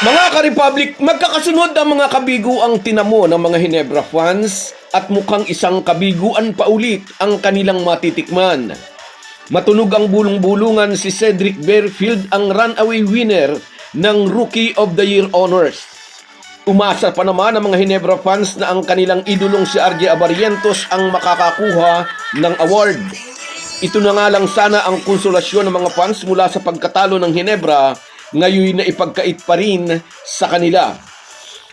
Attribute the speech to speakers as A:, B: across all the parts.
A: Mga ka-Republic, magkakasunod ang mga kabigo ang tinamo ng mga Hinebra fans at mukhang isang kabiguan pa ulit ang kanilang matitikman. Matunog ang bulong-bulungan si Cedric Berfield ang runaway winner ng Rookie of the Year honors. Umasa pa naman ang mga Hinebra fans na ang kanilang idolong si RJ Abarientos ang makakakuha ng award. Ito na nga lang sana ang konsolasyon ng mga fans mula sa pagkatalo ng Hinebra, ngayon na ipagkait pa rin sa kanila.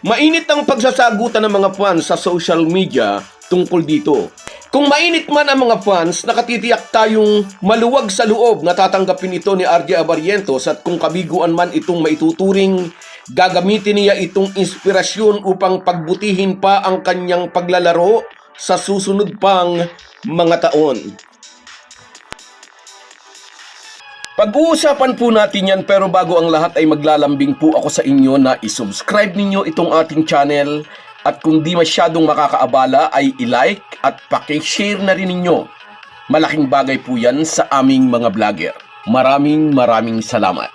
A: Mainit ang pagsasagutan ng mga fans sa social media tungkol dito. Kung mainit man ang mga fans, nakatitiyak tayong maluwag sa loob na tatanggapin ito ni RJ Abarientos at kung kabiguan man itong maituturing, gagamitin niya itong inspirasyon upang pagbutihin pa ang kanyang paglalaro sa susunod pang mga taon. Pag-uusapan po natin yan, pero bago ang lahat ay maglalambing po ako sa inyo na isubscribe ninyo itong ating channel at kung di masyadong makakaabala ay i-like at paki-share na rin ninyo. Malaking bagay po yan sa aming mga vlogger. Maraming salamat.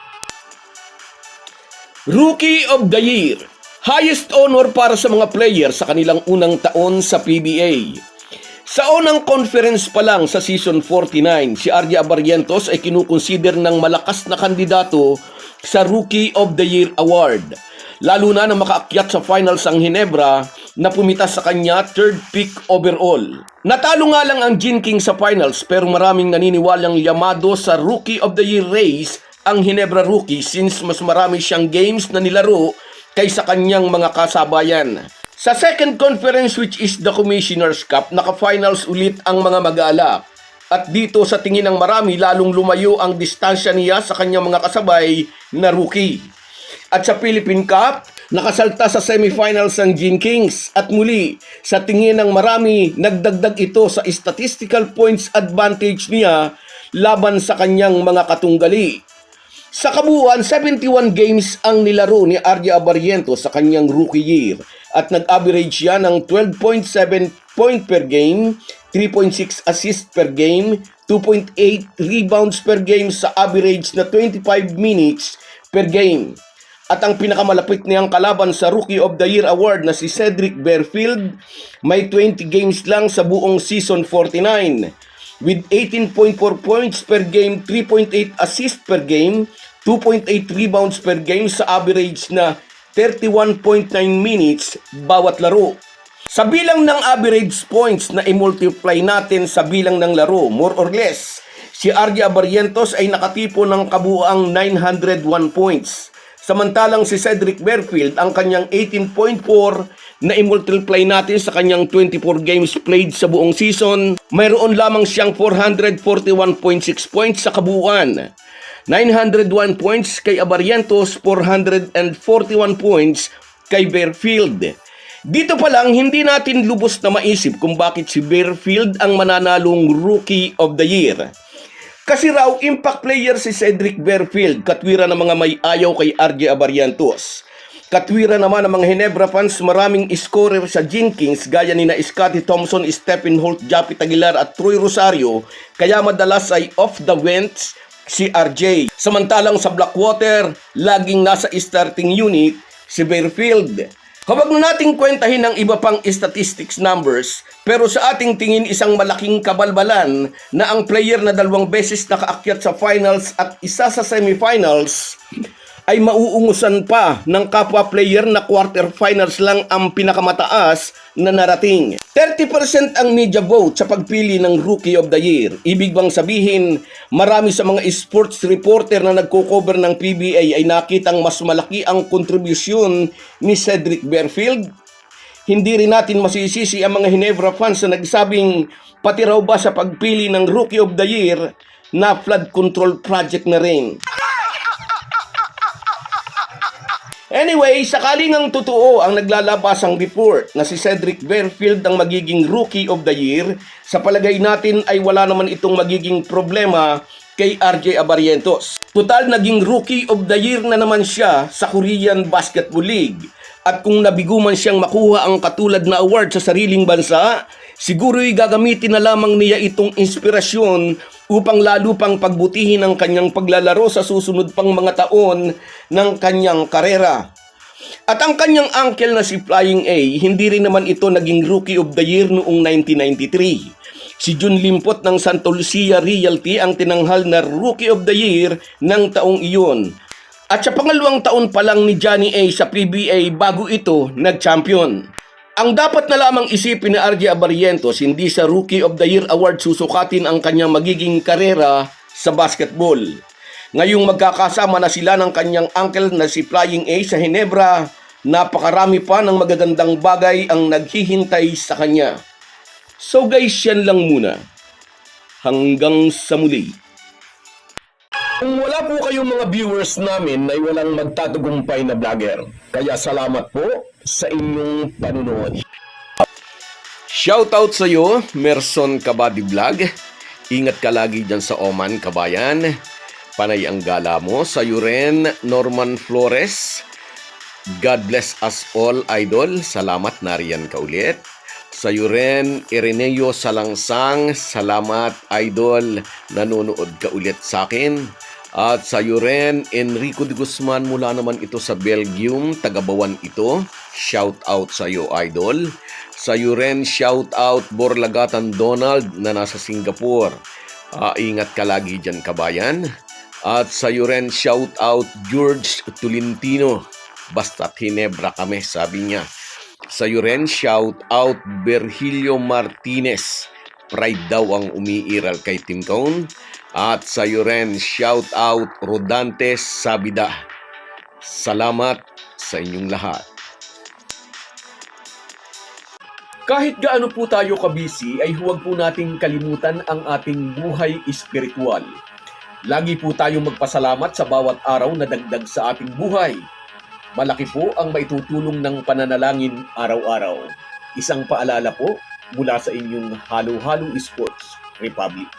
A: Rookie of the Year, highest honor para sa mga player sa kanilang unang taon sa PBA. Sa unang conference pa lang sa season 49, si RJ Abarientos ay kinukonsider ng malakas na kandidato sa Rookie of the Year Award. Lalo na na makaakyat sa finals ang Hinebra na pumitas sa kanya third pick overall. Natalo nga lang ang Gin King sa finals pero maraming naniniwalang yamado sa Rookie of the Year race ang Hinebra Rookie since mas marami siyang games na nilaro kaysa kanyang mga kasabayan. Sa second conference which is the Commissioner's Cup, naka-finals ulit ang mga mag-aalak. At dito sa tingin ng marami, lalong lumayo ang distansya niya sa kanyang mga kasabay na rookie. At sa Philippine Cup, nakasalta sa semifinals ang Gin Kings. At muli, sa tingin ng marami, nagdagdag ito sa statistical points advantage niya laban sa kanyang mga katunggali. Sa kabuuan, 71 games ang nilaro ni RJ Abarientos sa kanyang rookie year at nag-average siya ng 12.7 point per game, 3.6 assist per game, 2.8 rebounds per game sa average na 25 minutes per game. At ang pinakamalapit niyang kalaban sa Rookie of the Year Award na si Cedric Berfield, may 20 games lang sa buong season 49 with 18.4 points per game, 3.8 assist per game, 2.8 rebounds per game sa average na 31.9 minutes bawat laro. Sa bilang ng average points na i-multiply natin sa bilang ng laro, more or less, si RJ Abarientos ay nakatipo ng kabuuang 901 points. Samantalang si Cedric Berfield, ang kanyang 18.4 na i-multiply natin sa kanyang 24 games played sa buong season, mayroon lamang siyang 441.6 points sa kabuuan. 901 points kay Abarientos, 441 points kay Berfield. Dito pa lang, hindi natin lubos na maisip kung bakit si Berfield ang mananalong Rookie of the Year. Kasi raw, impact player si Cedric Berfield, katwira ng mga may ayaw kay RJ Abarientos. Katwira naman ng mga Hinebra fans, maraming scorer sa Gin Kings gaya ni na Scottie Thompson, Stephen Holt, Japit Aguilar at Troy Rosario, kaya madalas ay off the bench si RJ. Samantalang sa Blackwater, laging nasa starting unit si Berfield. Huwag na nating kwentahin ng iba pang statistics numbers, pero sa ating tingin isang malaking kabalbalan na ang player na 2 beses nakaakyat sa finals at isa sa semifinals ay mauungusan pa ng kapwa player na quarterfinals lang ang pinakamataas na narating. 30% ang media vote sa pagpili ng Rookie of the Year. Ibig bang sabihin, marami sa mga sports reporter na nagko-cover ng PBA ay nakitang mas malaki ang kontribusyon ni Cedric Berfield? Hindi rin natin masisisi ang mga Hinebra fans na nagsabing pati raw ba sa pagpili ng Rookie of the Year na flood control project na rin. Anyway, sakaling ang totoo ang naglalabasang report na si Cedric Berfield ang magiging Rookie of the Year, sa palagay natin ay wala naman itong magiging problema kay RJ Abarientos. Total, naging Rookie of the Year na naman siya sa Korean Basketball League. At kung nabigo man siyang makuha ang katulad na award sa sariling bansa, siguro'y gagamitin na lamang niya itong inspirasyon upang lalo pang pagbutihin ang kanyang paglalaro sa susunod pang mga taon ng kanyang karera. At ang kanyang uncle na si Flying A, hindi rin naman ito naging Rookie of the Year noong 1993. Si Jun Limpot ng Santa Lucia Realty ang tinanghal na Rookie of the Year ng taong iyon. At sa pangalawang taon pa lang ni Johnny A sa PBA bago ito nag-champion. Ang dapat na lamang isipin ni RJ Abarrientos, hindi sa Rookie of the Year award susukatin ang kanyang magiging karera sa basketball. Ngayong magkakasama na sila ng kanyang uncle na si Flying A sa Ginebra, napakarami pa ng magagandang bagay ang naghihintay sa kanya. So guys, yan lang muna. Hanggang sa muli. Kung wala po kayong mga viewers namin ay walang magtatagumpay na vlogger. Kaya salamat po sa inyong panunood. Shoutout sa iyo, Merson Kabady Vlog. Ingat ka lagi dyan sa Oman, kabayan. Panay ang gala mo. Sa iyo rin, Norman Flores. God bless us all, idol. Salamat, nariyan ka ulit. Sa iyo rin, Ireneo Salangsang. Salamat, idol. Nanonood ka ulit sa akin. At sa iyo rin, Enrico de Guzman, mula naman ito sa Belgium. Tagabawan ito. Shout out sa iyo, idol. Sa iyo rin, shout out Borlagatan Donald na nasa Singapore. Ingat ka lagi dyan, kabayan. At sa iyo rin, shout out George Tolentino. Basta't Ginebra kami, sabi niya. Sa iyo rin, shout out Virgilio Martinez. Pride daw ang umiiral kay Tim Cone. At sa iyo rin, shout out Rodantes Sabida. Salamat sa inyong lahat. Kahit gaano po tayo kabisi, ay huwag po nating kalimutan ang ating buhay espiritual. Lagi po tayong magpasalamat sa bawat araw na dagdag sa ating buhay. Malaki po ang maitutulong ng pananalangin araw-araw. Isang paalala po mula sa inyong Halo Halo Sports Republic.